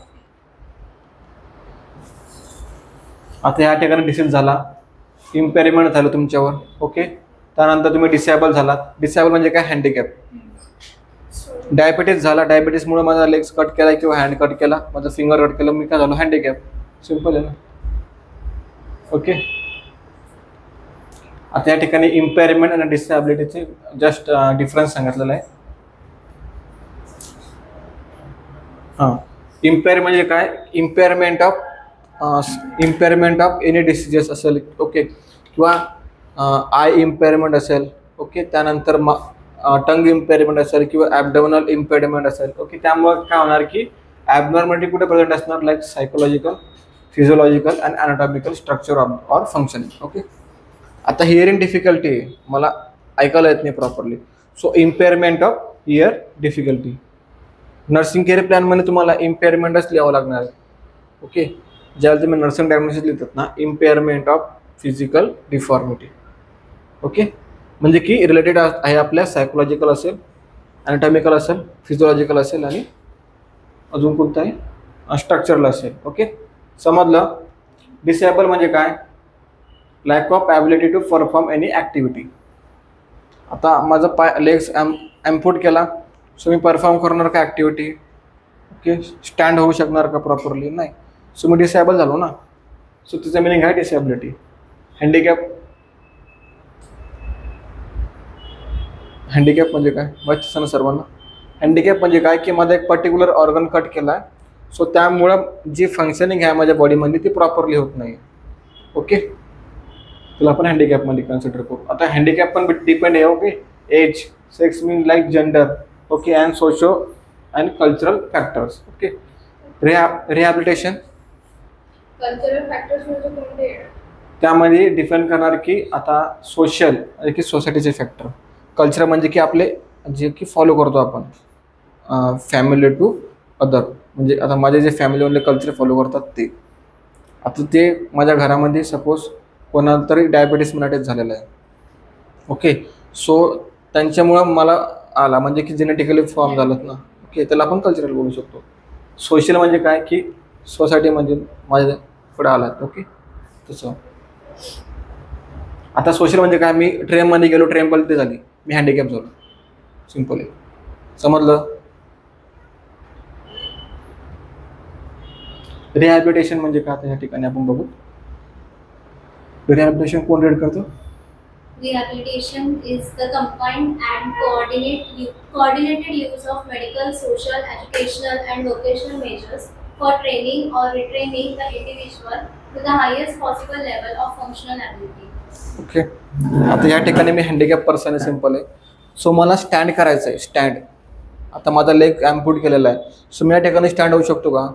आता ह्या ठिकाणी डिसीज झाला, इम्पेअरमेंट झालं तुमच्यावर. ओके, त्यानंतर तुम्ही डिसेबल झालात. डिसेबल म्हणजे काय? हँडिकॅप. डायबिटीज झाला, डायबिटीजमुळे माझा लेग्स कट केला किंवा हँड कट केला, माझं फिंगर कट केलं, मी काय झालो? हँडिकॅप. सिम्पल आहे ना. ओके, आता या ठिकाणी इम्पेअरमेंट आणि डिसेबिलिटीचे जस्ट डिफरन्स सांगितलेला आहे. हां, इम्पेअर म्हणजे काय? इम्पेअरमेंट ऑफ एनी डिसीजेस असेल. ओके, किंवा आय इम्पेअरमेंट असेल. ओके, त्यानंतर टंग इम्पेअरमेंट असेल किंवा ॲबडोमिनल इम्पेअरमेंट असेल. ओके, त्यामुळे काय होणार की ॲबनॉर्मॅलिटी कुठे प्रेझेंट असणार? Like psychological, physiological and anatomical structure or functioning. Okay, आता हिअरिंग डिफिकल्टी आहे, मला ऐकायला येत नाही properly. So impairment of hear difficulty. Nursing care प्लॅनमध्ये तुम्हाला इम्पेअरमेंटच लिहावं लागणार आहे. ओके, ज्यावेळेला तुम्ही नर्सिंग डायग्नोसिस लिहितात ना, इम्पेअरमेंट ऑफ फिजिकल डिफॉर्मिटी. ओके, म्हणजे की रिलेटेड आहे आपल्या सायकोलॉजिकल असेल, ॲनाटॉमिकल असेल, फिजिओलॉजिकल असेल आणि अजून कोणतं आहे? स्ट्रक्चरल असेल. ओके, समजलं? डिसेबल म्हणजे काय? Lack of ability to perform any activity. आता माझा लेग्स ॲम्पूट केला, सो मी परफॉर्म करणार का ॲक्टिव्हिटी? ओके, स्टँड होऊ शकणार का प्रॉपरली? नाही. सो मी डिसेबल झालो ना. सो तिचं मिनिंग आहे डिसेबिलिटी. हँडिकॅप. हँडिकॅप म्हणजे काय माहिती ना सर्वांना? हँडिकॅप म्हणजे काय की माझा एक पर्टिक्युलर ऑर्गन कट केला आहे, सो त्यामुळं जी फंक्शनिंग आहे माझ्या बॉडीमध्ये ती प्रॉपरली होत नाही. ओके, तुला आपण हँडिकॅपमध्ये कन्सिडर करू. आता हँडिकॅप पण डिपेंड आहे. Okay, age, sex, mean, like, gender. Okay, and socio and cultural factors. Okay, rehabilitation cultural factors म्हणजे कोणते? त्यामध्ये डिपेंड करणार की आता सोशल म्हणजे की सोसायटीचे फॅक्टर, कल्चर म्हणजे की आपले जे की फॉलो करतो आपण फॅमिली टू अदर, म्हणजे आता माझे जे फॅमिलीमधले कल्चर फॉलो करतात ते. आता ते माझ्या घरामध्ये सपोज कोणाला तरी डायबिटीस मेलाइटिस झालेला आहे. ओके, सो त्यांच्यामुळं मला आला, म्हणजे की जेनेटिकली फॉर्म झालं ना. ओके, त्याला आपण कल्चरल बोलू शकतो. सोशल म्हणजे काय की सोसायटीमध्ये माझ्या पुढे आला. ओके, तसं. आता सोशल म्हणजे काय? मी ट्रेनमध्ये गेलो, ट्रेन पलटी झाली, मी हँडिकॅप झालो. सिम्पल आहे. समजलं? रिहॅबिलिटेशन म्हणजे काय त्या ठिकाणी आपण बघू. रिहॅबिलिटेशन कोण रीड करतो? Rehabilitation is the combined and coordinated use of medical, social, educational, and vocational measures for training or retraining the individual to the highest possible level of functional ability. Okay, आता या ठिकाणी मी हँडिकॅप पर्सन आहे. सिम्पल आहे. सो मला स्टँड करायचं आहे. स्टँड, आता माझा लेग ॲम्पूट केलेला आहे, सो मी या ठिकाणी स्टँड होऊ शकतो का?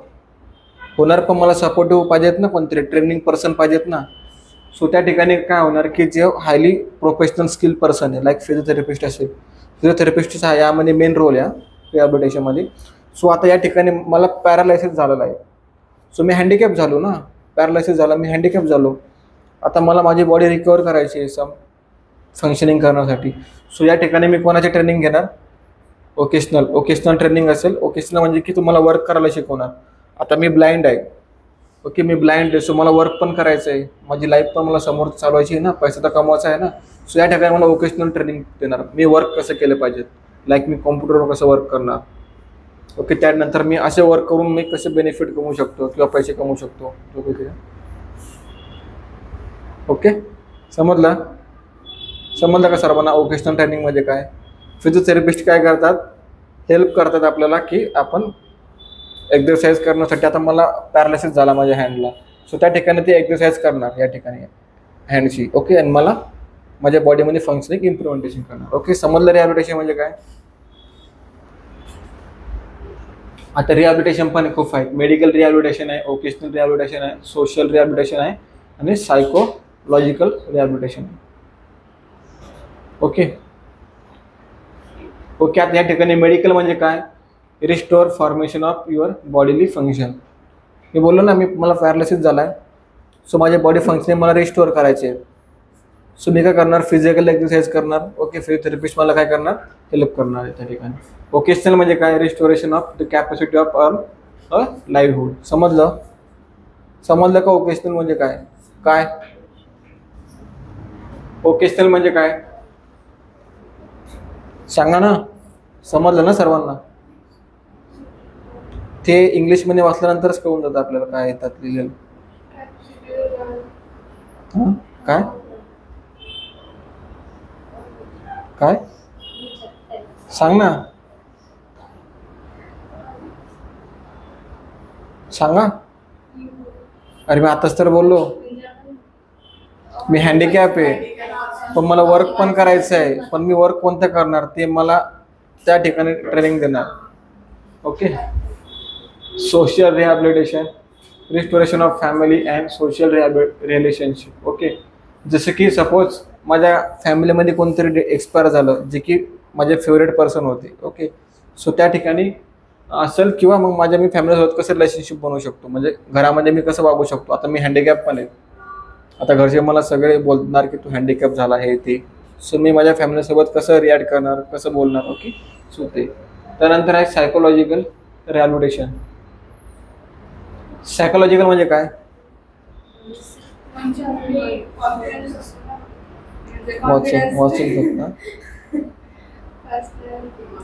होणार, पण मला सपोर्टिव्ह पाहिजेत ना, कोणतरी ट्रेनिंग पर्सन पाहिजेत ना. सो त्या ठिकाणी काय होणार की जे हायली प्रोफेशनल स्किल पर्सन आहे, लाईक फिजिओथेरपिस्ट असेल, फिजिओथेरपिस्टचा यामध्ये मेन रोल आहे. रिहॅबिलिटेशनमध्ये. सो आता या ठिकाणी मला पॅरालायसिस झालेला आहे. सो मी हँडिकॅप झालो ना, पॅरालायसिस झाला, मी हँडिकॅप झालो. आता मला माझी बॉडी रिकवर करायची आहे सम फंक्शनिंग करण्यासाठी. सो या ठिकाणी मी कोणाची ट्रेनिंग घेणार? ओकेशनल ट्रेनिंग असेल. ओकेशनल म्हणजे की तुम्हाला वर्क करायला शिकवणार. आता मी ब्लाइंड आहे, ओके, मी ब्लाइंड आहे. सो मला वर्क पण करायचं आहे, माझी लाईफ पण मला समोर चालवायची आहे ना, पैसा तर कमवायचा आहे ना. सो या ठिकाणी मला ओकेशनल ट्रेनिंग देणार. मी वर्क कसं केलं पाहिजे, लाईक मी कॉम्प्युटरवर कसं वर्क करणार, ओके. त्यानंतर मी असे वर्क करून मी कसे बेनिफिट कमवू शकतो किंवा पैसे कमवू शकतो, ओके. समजलं का सर्वांना? ओकेशनल ट्रेनिंग म्हणजे काय? फिजिओथेरपिस्ट काय करतात? हेल्प करतात आपल्याला की आपण एक्सरसाइज करण्यासाठी. आता मला पॅरालिसिस झाला माझ्या हँडला, सो त्या ठिकाणी ते एक्सरसाइज करणार या ठिकाणी हँडची, ओके. आणि मला माझ्या बॉडीमध्ये फंक्शनिंग इम्प्लिमेंटेशन करणार, ओके. समजलं रिहॅबिलिटेशन म्हणजे काय? आता रिहॅबिलिटेशन पण खूप आहेत. मेडिकल रिहॅबिलिटेशन आहे, ओकेशनल रिहॅबिलिटेशन आहे, सोशल रिहॅबिलिटेशन आहे आणि सायकोलॉजिकल रिहॅबिलिटेशन आहे, ओके. आता या ठिकाणी मेडिकल म्हणजे काय? Restore formation of your bodily function. मी बोललो ना, मला पॅरालिसिस झाला आहे, सो माझ्या बॉडी फंक्शनिंग मला रिस्टोर करायचे आहे. सो मी काय करणार? फिजिकल एक्सरसाइज करणार, ओके. फिजिओथेरपिस्ट मला काय करणार? हेल्प करणार आहे त्या ठिकाणी. ओकेशनल म्हणजे काय? Restoration of the capacity of a livelihood. समजलं का? ओकेशनल म्हणजे काय? ओकेशनल म्हणजे काय सांगा ना? समजलं ना सर्वांना? ते इंग्लिशमध्ये वाचल्यानंतरच कळून जातं आपल्याला काय येतात लिहिलेलं. काय काय सांग ना, सांगा. अरे मी आताच तर बोललो, मी हँडिकॅप आहे पण मला वर्क पण करायचं आहे. पण मी वर्क कोणतं करणार ते मला त्या ठिकाणी ट्रेनिंग देणार, okay. Social rehabilitation, restoration of family and social relationship, okay. जसं की सपोज माझ्या फॅमिलीमध्ये कोणतरी एक्सपायर झालं, जे की माझे फेवरेट पर्सन होते, ओके. सो त्या ठिकाणी असेल किंवा मग मी फॅमिलीसोबत कसं रिलेशनशिप बनवू शकतो, म्हणजे घरामध्ये मी कसं वागू शकतो. आता मी हँडिकॅप पण आहे, आता घरचे मला सगळे बोलणार की तू हँडिकॅप झाला हे ते. सो मी माझ्या फॅमिलीसोबत कसं रिॲक्ट करणार, कसं बोलणार, ओके. सो ते. त्यानंतर आहे सायकोलॉजिकल रिहॅबिलिटेशन. सायकोलॉजिकल म्हणजे काय?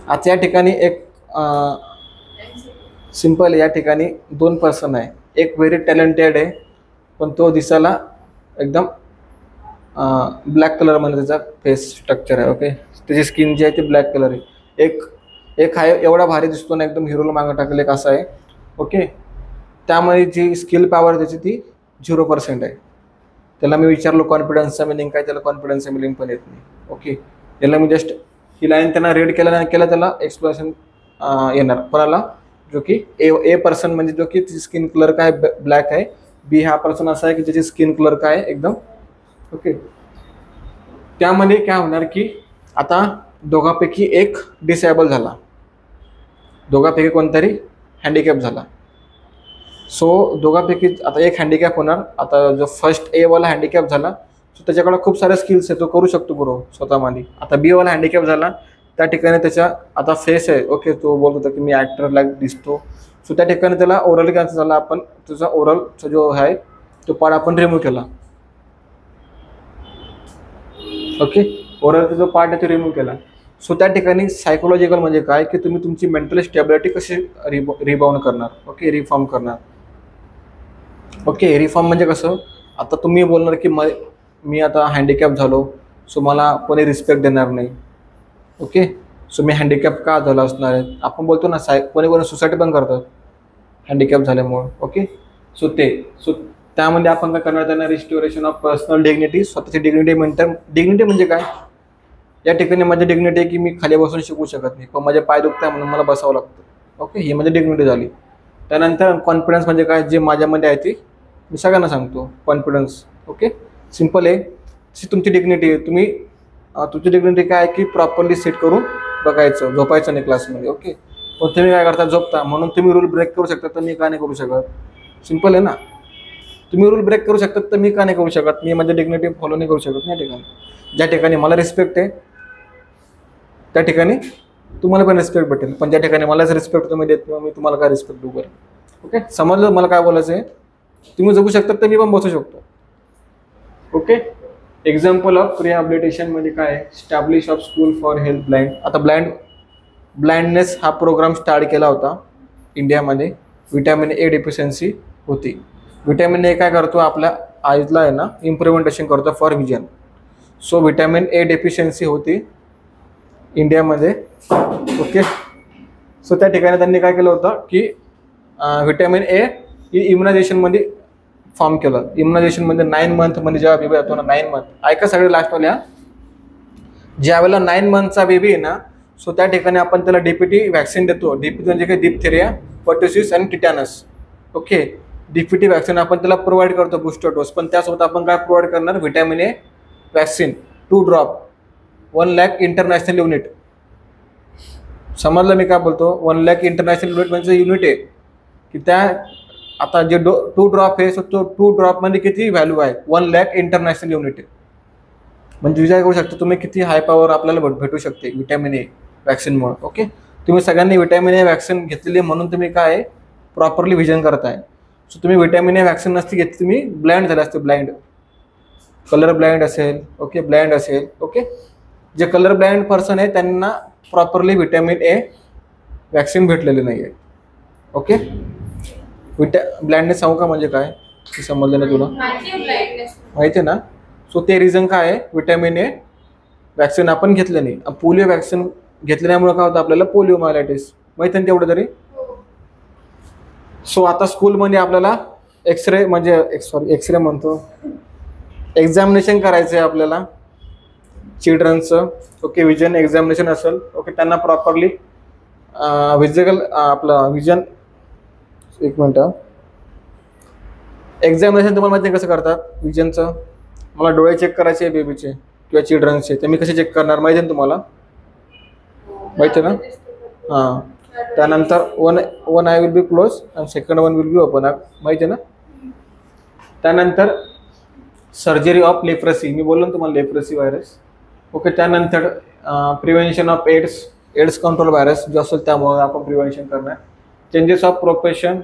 आता या ठिकाणी एक सिंपल, या ठिकाणी 2 पर्सन आहे. एक व्हेरी टॅलेंटेड आहे पण तो दिसायला एकदम ब्लॅक कलरमध्ये त्याचा फेस स्ट्रक्चर आहे, ओके. त्याची स्किन जी आहे ती ब्लॅक कलर आहे. एक आहे एवढा भारी दिसतो ना, एकदम हिरोला मागं टाकले एक असा आहे, ओके. त्यामध्ये जी स्किल पॉवर त्याची ती 0% आहे. त्याला मी विचारलो कॉन्फिडन्सचा मिनिंग काय, त्याला कॉन्फिडन्सचा मिनिंग पण येत नाही, ओके. याला मी जस्ट ही लाईन त्यांना रीड केला त्याला एक्सप्लेनेशन येणार. कोणाला? जो की ए पर्सन म्हणजे जो की त्याची स्किन कलर काय ब्लॅक आहे. बी हा पर्सन असा आहे की ज्याची स्किन कलर काय एकदम, ओके. त्यामध्ये काय होणार की आता दोघांपैकी एक डिसेबल झाला, दोघांपैकी कोणतरी हँडिकॅप झाला. सो दोघांपैकी आता एक हँडिकॅप होणार. आता जो फर्स्ट ए वाला हँडिकॅप झाला, सो त्याच्याकडे खूप सारे स्किल्स आहे, तो करू शकतो बरोबर स्वतःमध्ये. आता बी वाला हँडिकॅप झाला, त्या ठिकाणी त्याच्या आता फेस आहे, ओके. तो बोलत होता की मी ॲक्टर लाईक दिसतो. सो त्या ठिकाणी त्याला ओरल कॅन्सर झाला. आपण त्याचा ओरलचा जो आहे तो पार्ट आपण रिमूव्ह केला, ओके. ओरलचा जो पार्ट आहे तो रिमूव्ह केला. सो त्या ठिकाणी सायकोलॉजिकल म्हणजे काय की तुम्ही तुमची मेंटल स्टेबिलिटी कशी रिबाउंड करणार, ओके, रिफॉर्म करणार, ओके. रिफॉर्म म्हणजे कसं? आता तुम्ही बोलणार की मी आता हँडिकॅप झालो, सो मला कोणी रिस्पेक्ट देणार नाही, ओके. सो मी हँडिकॅप का झाला असणार आहे? आपण बोलतो ना कोणी सुसाईड पण करतात हँडिकॅप झाल्यामुळं, ओके. सो त्यामध्ये आपण काय करणार? त्यांना रिस्टोरेशन ऑफ पर्सनल डिग्निटी, स्वतःची डिग्निटी मेंटेन. डिग्निटी म्हणजे काय? या ठिकाणी माझी डिग्निटी आहे की मी खाली बसून शिकू शकत नाही, पण माझे पाय दुखतात म्हणून मला बसावं लागतं, ओके. ही माझी डिग्निटी झाली. त्यानंतर कॉन्फिडन्स म्हणजे काय? जे माझ्यामध्ये आहे ते मी सगळ्यांना सांगतो, कॉन्फिडन्स, ओके. सिम्पल आहे, तुमची डिग्निटी आहे. तुमची डिग्निटी काय आहे की प्रॉपरली सेट करून बघायचं, झोपायचं नाही क्लासमध्ये, ओके. पण तुम्ही काय करता, झोपता. म्हणून तुम्ही रूल ब्रेक करू शकता, तर मी का नाही करू शकत? सिंपल आहे ना. तुम्ही रूल ब्रेक करू शकतात, तर मी का नाही करू शकत? मी माझी डिग्निटी फॉलो नाही करू शकत या ठिकाणी. ज्या ठिकाणी मला रिस्पेक्ट आहे त्या ठिकाणी तुम्हाला पण रिस्पेक्ट भेटेल, पण ज्या ठिकाणी मलाच रिस्पेक्ट तुम्ही देत किंवा मी तुम्हाला काय रिस्पेक्ट देऊ बरं? ओके, समजलं मला काय बोलायचं आहे? तुम्ही जगू शकतात तर मी पण बसू शकतो. ओके. एक्झाम्पल ऑफ रिहॅबिलिटेशन मध्ये काय आहे? Establish of school for health blind. आता ब्लाइंडनेस हा प्रोग्राम स्टार्ट केला होता इंडियामध्ये. व्हिटॅमिन ए डेफिशियन्सी होती. व्हिटॅमिन ए काय करतो? आपल्या आईजला आहे ना इम्प्लिमेंटेशन करतो for vision. So vitamin A deficiency होती इंडियामध्ये. ओके. सो त्या ठिकाणी त्यांनी काय केलं होतं की व्हिटॅमिन ए ही इम्युनायझेशनमध्ये फॉर्म केलं. इम्युनायझेशनमध्ये 9 मंथमध्ये जेव्हा बेबी येतो ना, 9 मंथ, ऐका सगळे लास्टवाल्या, ज्यावेळेला 9 मंथचा बेबी आहे ना, सो त्या ठिकाणी आपण त्याला डीपीटी व्हॅक्सिन देतो. डीपीटी म्हणजे काय? डिप्थेरिया, पर्ट्युसिस आणि टिटॅनस. ओके. डीपीटी व्हॅक्सिन आपण त्याला प्रोव्हाइड करतो, बूस्टर डोस. पण त्यासोबत आपण काय प्रोव्हाइड करणार? Vitamin A vaccine 2 drop 1 lakh international unit. समजलं मी काय बोलतो? 1 लाख इंटरनॅशनल युनिट म्हणजे युनिट आहे की त्या आता जे 2 ड्रॉप आहे, सो तो 2 ड्रॉपमध्ये किती व्हॅल्यू आहे? 1 लाख इंटरनॅशनल युनिट आहे. म्हणजे विचार करू शकता तुम्ही किती हाय पॉवर आपल्याला भेटू शकते व्हिटॅमिन ए व्हॅक्सिनमुळे. ओके. तुम्ही सगळ्यांनी व्हिटॅमिन ए व्हॅक्सिन घेतलेली म्हणून तुम्ही काय प्रॉपरली व्हिजन करताय. सो तुम्ही व्हिटॅमिन ए व्हॅक्सिन नसती घेतली, तुम्ही ब्लाइंड झाले असते. ब्लाइंड, कलर ब्लाइंड असेल, ओके, ब्लाइंड असेल. ओके. जे कलर ब्लाइंड पर्सन आहे त्यांना प्रॉपरली व्हिटॅमिन ए व्हॅक्सिन भेटलेले नाही आहे. ओके. ब्लाइंडनेस सांगू का म्हणजे काय? ते समजलं ना तुला? माहिती आहे ना. सो ते रिझन काय आहे? व्हिटॅमिन ए व्हॅक्सिन आपण घेतलं नाही. पोलिओ व्हॅक्सिन घेतल्यामुळे काय होतं आपल्याला? पोलिओ मायलायटिस. माहिती आहे तेवढं तरी. सो आता स्कूलमध्ये आपल्याला एक्सरे म्हणतो, एक्झामिनेशन करायचं आहे आपल्याला चिल्ड्रन्सचं. ओके. विजन एक्झामिनेशन असेल. ओके. त्यांना प्रॉपरली आपलं विजन, एक मिनटं, एक्झामिनेशन तुम्हाला माहिती आहे कसं करतात विजनचं? मला डोळे चेक करायचे बेबीचे किंवा चिल्ड्रन्सचे, ते मी कसे चेक करणार माहिती आहे ना तुम्हाला? माहिती आहे ना. हां. त्यानंतर one eye will be close आणि second one will be open. माहिती आहे ना. त्यानंतर सर्जरी ऑफ लेप्रेसी, मी बोललो ना तुम्हाला, लेप्रेसी व्हायरस. ओके. त्यानंतर prevention of AIDS control virus जो असेल त्यामुळे आपण प्रिव्हेन्शन करणार. Changes of profession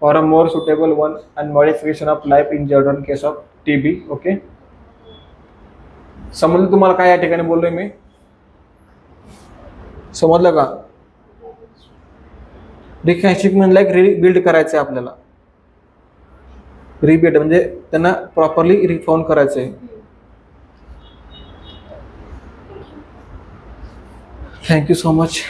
for a more suitable one and modification of life in general case of TB. Okay. समजलं तुम्हाला काय या ठिकाणी बोललोय मी? समजलं का? रिकन्स्ट्रक्शन लाईक रिबिल्ड करायचं आहे आपल्याला. रिबिल्ड म्हणजे त्यांना प्रॉपरली रिफॉर्म करायचं आहे. Thank you so much.